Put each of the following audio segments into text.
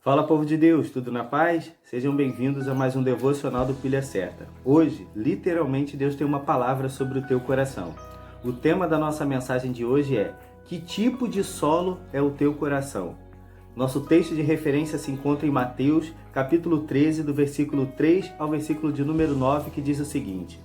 Fala, povo de Deus, tudo na paz? Sejam bem-vindos a mais um devocional do Pilha Certa. Hoje, literalmente, Deus tem uma palavra sobre o teu coração. O tema da nossa mensagem de hoje é: que tipo de solo é o teu coração? Nosso texto de referência se encontra em Mateus, capítulo 13, do versículo 3 ao versículo de número 9, que diz o seguinte: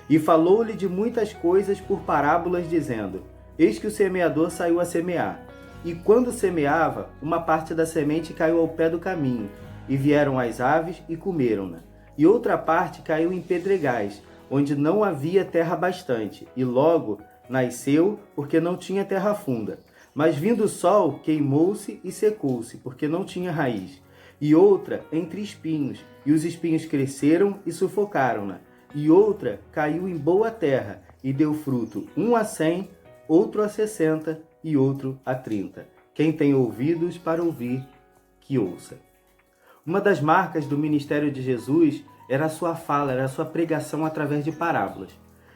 E falou-lhe de muitas coisas por parábolas, dizendo: Eis que o semeador saiu a semear. E quando semeava, uma parte da semente caiu ao pé do caminho, e vieram as aves e comeram-na. E outra parte caiu em pedregais, onde não havia terra bastante, e logo nasceu, porque não tinha terra funda. Mas vindo o sol, queimou-se e secou-se, porque não tinha raiz. E outra entre espinhos, e os espinhos cresceram e sufocaram-na. E outra caiu em boa terra, e deu fruto, um a 100, outro a 60, e outro a 30. Quem tem ouvidos para ouvir, que ouça. Uma das marcas do ministério de Jesus era a sua fala, era a sua pregação através de parábolas.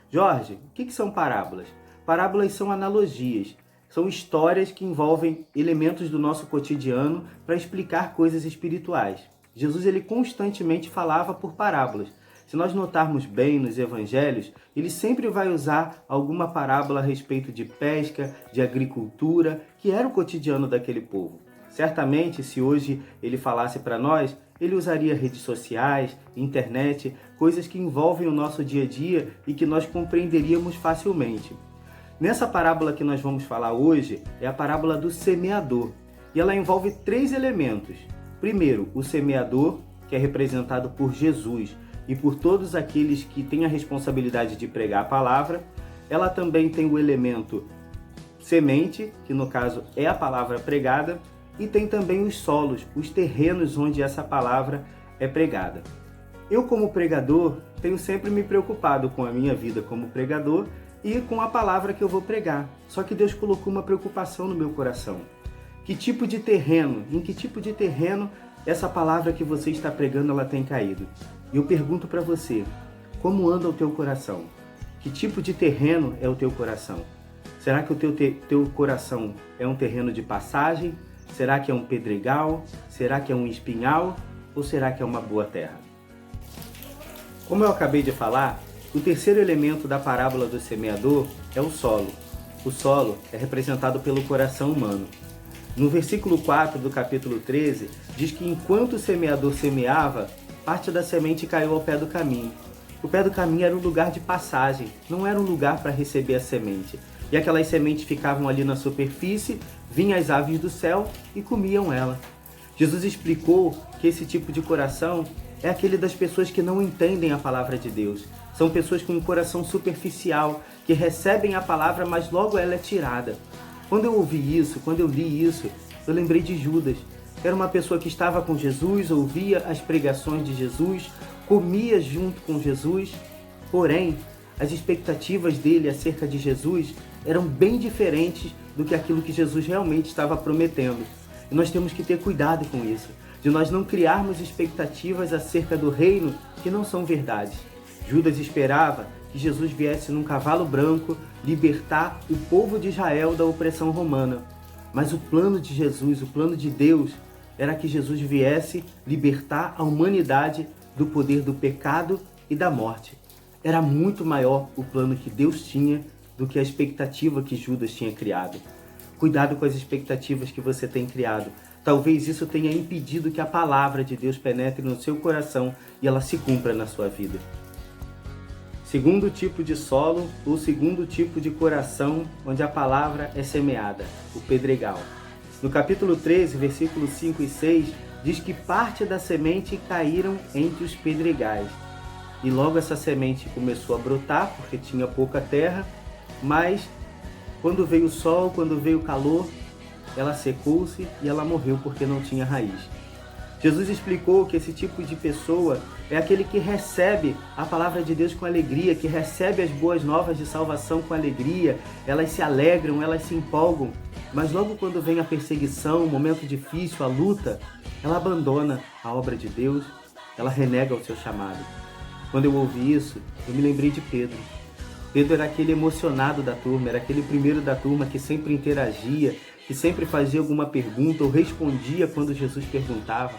Jorge, o que são parábolas? Parábolas são analogias, são histórias que envolvem elementos do nosso cotidiano para explicar coisas espirituais. Jesus ele constantemente falava por parábolas. Se nós notarmos bem nos evangelhos, ele sempre vai usar alguma parábola a respeito de pesca, de agricultura, que era o cotidiano daquele povo. Certamente, se hoje ele falasse para nós, ele usaria redes sociais, internet, coisas que envolvem o nosso dia a dia e que nós compreenderíamos facilmente. Nessa parábola que nós vamos falar hoje, é a parábola do semeador. E ela envolve 3 elementos. Primeiro, o semeador, que é representado por Jesus e por todos aqueles que têm a responsabilidade de pregar a palavra. Ela também tem o elemento semente, que no caso é a palavra pregada, e tem também os solos, os terrenos onde essa palavra é pregada. Eu, como pregador, tenho sempre me preocupado com a minha vida como pregador e com a palavra que eu vou pregar. Só que Deus colocou uma preocupação no meu coração. Que tipo de terreno, em que tipo de terreno essa palavra que você está pregando ela tem caído? E eu pergunto para você, como anda o teu coração? Que tipo de terreno é o teu coração? Será que o teu coração é um terreno de passagem? Será que é um pedregal? Será que é um espinhal? Ou será que é uma boa terra? Como eu acabei de falar, o terceiro elemento da parábola do semeador é o solo. O solo é representado pelo coração humano. No versículo 4 do capítulo 13, diz que enquanto o semeador semeava, parte da semente caiu ao pé do caminho. O pé do caminho era um lugar de passagem, não era um lugar para receber a semente. E aquelas sementes ficavam ali na superfície, vinham as aves do céu e comiam ela. Jesus explicou que esse tipo de coração é aquele das pessoas que não entendem a palavra de Deus. São pessoas com um coração superficial, que recebem a palavra, mas logo ela é tirada. Quando eu ouvi isso, quando eu li isso, eu lembrei de Judas. Era uma pessoa que estava com Jesus, ouvia as pregações de Jesus, comia junto com Jesus, porém, as expectativas dele acerca de Jesus eram bem diferentes do que aquilo que Jesus realmente estava prometendo. E nós temos que ter cuidado com isso, de nós não criarmos expectativas acerca do reino que não são verdades. Judas esperava que Jesus viesse num cavalo branco libertar o povo de Israel da opressão romana. Mas o plano de Jesus, o plano de Deus, era que Jesus viesse libertar a humanidade do poder do pecado e da morte. Era muito maior o plano que Deus tinha do que a expectativa que Judas tinha criado. Cuidado com as expectativas que você tem criado. Talvez isso tenha impedido que a palavra de Deus penetre no seu coração e ela se cumpra na sua vida. Segundo tipo de solo, ou segundo tipo de coração, onde a palavra é semeada, o pedregal. No capítulo 13, versículos 5 e 6, diz que parte da semente caíram entre os pedregais. E logo essa semente começou a brotar, porque tinha pouca terra, mas quando veio o sol, quando veio o calor, ela secou-se e ela morreu porque não tinha raiz. Jesus explicou que esse tipo de pessoa é aquele que recebe a palavra de Deus com alegria, que recebe as boas novas de salvação com alegria, elas se alegram, elas se empolgam, mas logo quando vem a perseguição, o momento difícil, a luta, ela abandona a obra de Deus, ela renega o seu chamado. Quando eu ouvi isso, eu me lembrei de Pedro. Pedro era aquele emocionado da turma, era aquele primeiro da turma que sempre interagia, que sempre fazia alguma pergunta ou respondia quando Jesus perguntava.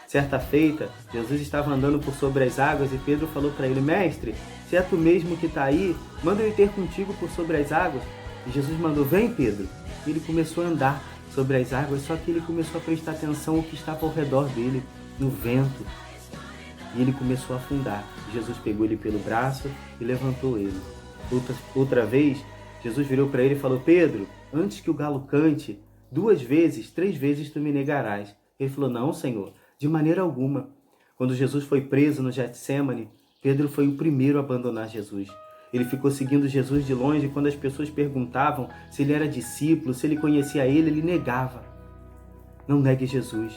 Certa feita, Jesus estava andando por sobre as águas e Pedro falou para ele: Mestre, se é tu mesmo que está aí, manda eu ir ter contigo por sobre as águas. E Jesus mandou: Vem, Pedro. E ele começou a andar sobre as águas, só que ele começou a prestar atenção ao que estava ao redor dele, no vento. E ele começou a afundar. Jesus pegou ele pelo braço e levantou ele. Outra vez, Jesus virou para ele e falou: Pedro, antes que o galo cante, 2 vezes, 3 vezes tu me negarás. Ele falou: Não, Senhor, de maneira alguma. Quando Jesus foi preso no Getsêmani, Pedro foi o primeiro a abandonar Jesus. Ele ficou seguindo Jesus de longe e quando as pessoas perguntavam se ele era discípulo, se ele conhecia ele negava. Não negue Jesus.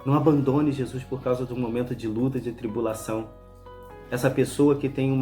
Não abandone Jesus por causa do momento de luta, de tribulação. Essa pessoa que tem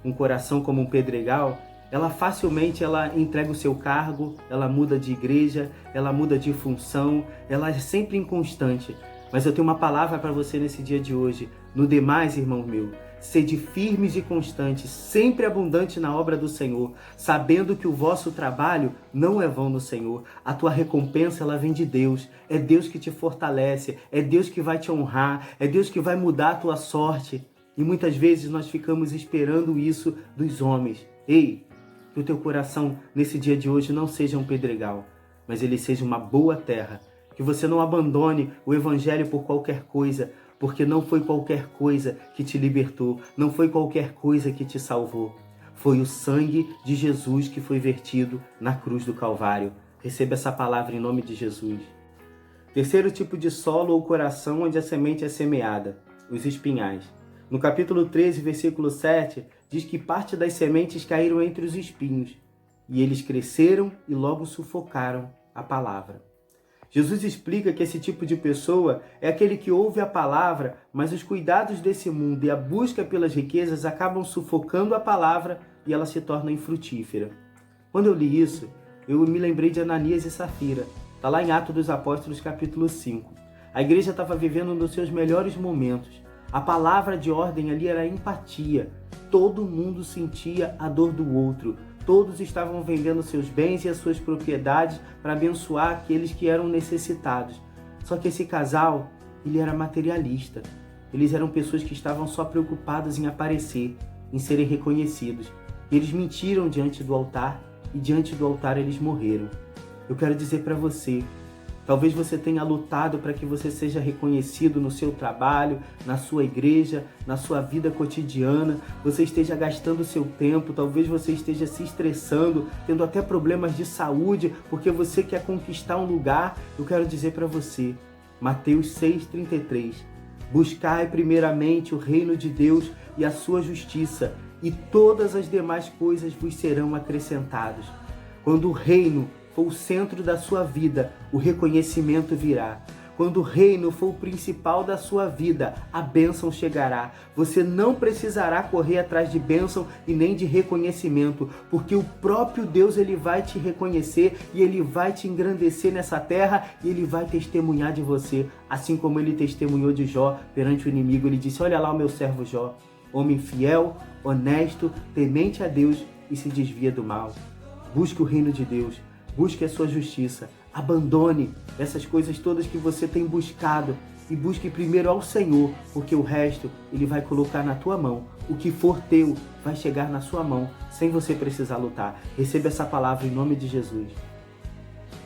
um coração como um pedregal, ela facilmente entrega o seu cargo, ela muda de igreja, ela muda de função, ela é sempre inconstante. Mas eu tenho uma palavra para você nesse dia de hoje. No demais, irmão meu, sede firmes e constantes, sempre abundante na obra do Senhor, sabendo que o vosso trabalho não é vão no Senhor. A tua recompensa, ela vem de Deus. É Deus que te fortalece, é Deus que vai te honrar, é Deus que vai mudar a tua sorte. E muitas vezes nós ficamos esperando isso dos homens. Ei, que o teu coração nesse dia de hoje não seja um pedregal, mas ele seja uma boa terra. Que você não abandone o evangelho por qualquer coisa, porque não foi qualquer coisa que te libertou, não foi qualquer coisa que te salvou. Foi o sangue de Jesus que foi vertido na cruz do Calvário. Receba essa palavra em nome de Jesus. Terceiro tipo de solo ou coração onde a semente é semeada, os espinhais. No capítulo 13, versículo 7, diz que parte das sementes caíram entre os espinhos, e eles cresceram e logo sufocaram a palavra. Jesus explica que esse tipo de pessoa é aquele que ouve a palavra, mas os cuidados desse mundo e a busca pelas riquezas acabam sufocando a palavra e ela se torna infrutífera. Quando eu li isso, eu me lembrei de Ananias e Safira. Está lá em Atos dos Apóstolos, capítulo 5. A igreja estava vivendo um dos seus melhores momentos. A palavra de ordem ali era empatia. Todo mundo sentia a dor do outro. Todos estavam vendendo seus bens e as suas propriedades para abençoar aqueles que eram necessitados. Só que esse casal, ele era materialista. Eles eram pessoas que estavam só preocupadas em aparecer, em serem reconhecidos. Eles mentiram diante do altar e diante do altar eles morreram. Eu quero dizer para você, talvez você tenha lutado para que você seja reconhecido no seu trabalho, na sua igreja, na sua vida cotidiana. Você esteja gastando seu tempo, talvez você esteja se estressando, tendo até problemas de saúde, porque você quer conquistar um lugar. Eu quero dizer para você, Mateus 6,33, buscai primeiramente o reino de Deus e a sua justiça, e todas as demais coisas vos serão acrescentadas. Quando o reino for o centro da sua vida, o reconhecimento virá. Quando o reino for o principal da sua vida, a bênção chegará. Você não precisará correr atrás de bênção e nem de reconhecimento, porque o próprio Deus ele vai te reconhecer e ele vai te engrandecer nessa terra e ele vai testemunhar de você, assim como ele testemunhou de Jó perante o inimigo. Ele disse: olha lá o meu servo Jó, homem fiel, honesto, temente a Deus e se desvia do mal. Busque o reino de Deus. Busque a sua justiça, abandone essas coisas todas que você tem buscado e busque primeiro ao Senhor, porque o resto Ele vai colocar na tua mão. O que for teu vai chegar na sua mão, sem você precisar lutar. Receba essa palavra em nome de Jesus.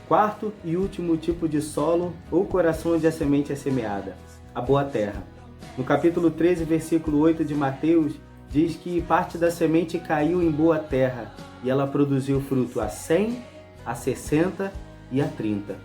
Quarto e último tipo de solo ou coração onde a semente é semeada, a boa terra. No capítulo 13, versículo 8 de Mateus, diz que parte da semente caiu em boa terra e ela produziu fruto a 100, a 60 e a 30.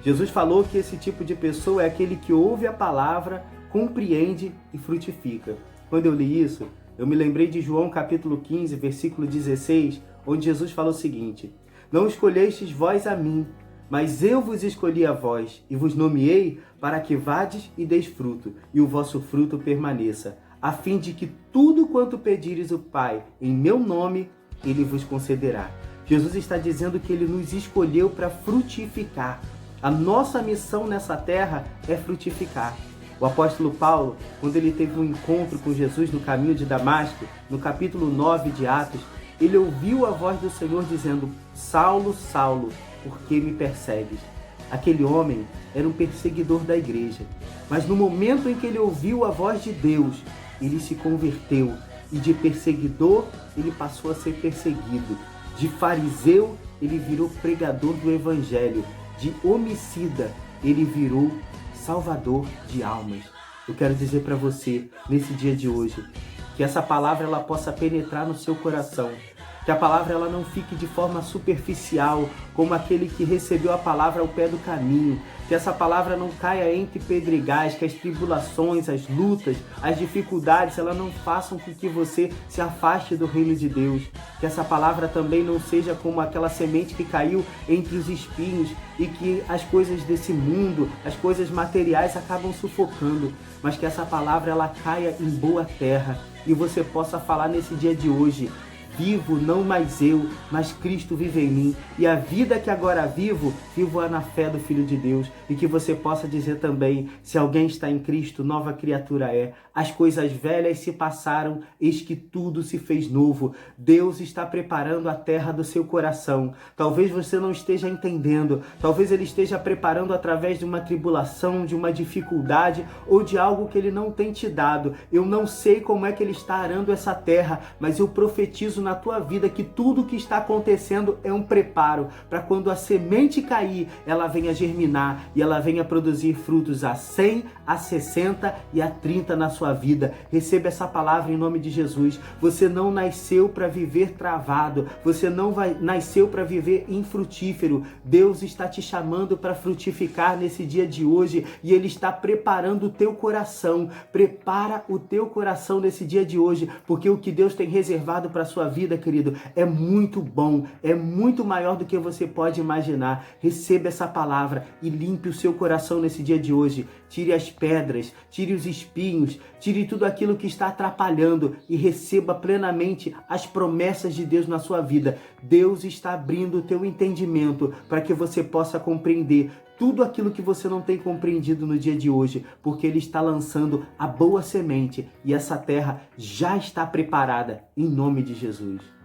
Jesus falou que esse tipo de pessoa é aquele que ouve a palavra, compreende e frutifica. Quando eu li isso, eu me lembrei de João capítulo 15, versículo 16, onde Jesus falou o seguinte: não escolhestes vós a mim, mas eu vos escolhi a vós, e vos nomeei para que vades e deis fruto, e o vosso fruto permaneça, a fim de que tudo quanto pedires o Pai em meu nome, Ele vos concederá. Jesus está dizendo que Ele nos escolheu para frutificar. A nossa missão nessa terra é frutificar. O apóstolo Paulo, quando ele teve um encontro com Jesus no caminho de Damasco, no capítulo 9 de Atos, ele ouviu a voz do Senhor dizendo: Saulo, Saulo, por que me persegues? Aquele homem era um perseguidor da igreja, mas no momento em que ele ouviu a voz de Deus, ele se converteu e de perseguidor ele passou a ser perseguido. De fariseu ele virou pregador do evangelho, de homicida ele virou salvador de almas. Eu quero dizer para você, nesse dia de hoje, que essa palavra ela possa penetrar no seu coração, que a palavra ela não fique de forma superficial, como aquele que recebeu a palavra ao pé do caminho, que essa palavra não caia entre pedregais, que as tribulações, as lutas, as dificuldades, ela não façam com que você se afaste do reino de Deus, que essa palavra também não seja como aquela semente que caiu entre os espinhos e que as coisas desse mundo, as coisas materiais acabam sufocando, mas que essa palavra ela caia em boa terra e você possa falar nesse dia de hoje: vivo não mais eu, mas Cristo vive em mim. E a vida que agora vivo, vivo-a na fé do Filho de Deus. E que você possa dizer também, se alguém está em Cristo, nova criatura é. As coisas velhas se passaram, eis que tudo se fez novo. Deus está preparando a terra do seu coração. Talvez você não esteja entendendo. Talvez Ele esteja preparando através de uma tribulação, de uma dificuldade ou de algo que Ele não tem te dado. Eu não sei como é que Ele está arando essa terra, mas eu profetizo na tua vida que tudo que está acontecendo é um preparo para quando a semente cair, ela venha germinar e ela venha produzir frutos a 100, a 60 e a 30 na sua vida. Receba essa palavra em nome de Jesus. Você não nasceu para viver travado, você não nasceu para viver infrutífero. Deus está te chamando para frutificar nesse dia de hoje e Ele está preparando o teu coração. Prepara o teu coração nesse dia de hoje, porque o que Deus tem reservado para a sua vida, querido, é muito bom, é muito maior do que você pode imaginar. Receba essa palavra e limpe o seu coração nesse dia de hoje. Tire as pedras, tire os espinhos, tire tudo aquilo que está atrapalhando e receba plenamente as promessas de Deus na sua vida. Deus está abrindo o teu entendimento para que você possa compreender tudo aquilo que você não tem compreendido no dia de hoje, porque Ele está lançando a boa semente e essa terra já está preparada em nome de Jesus.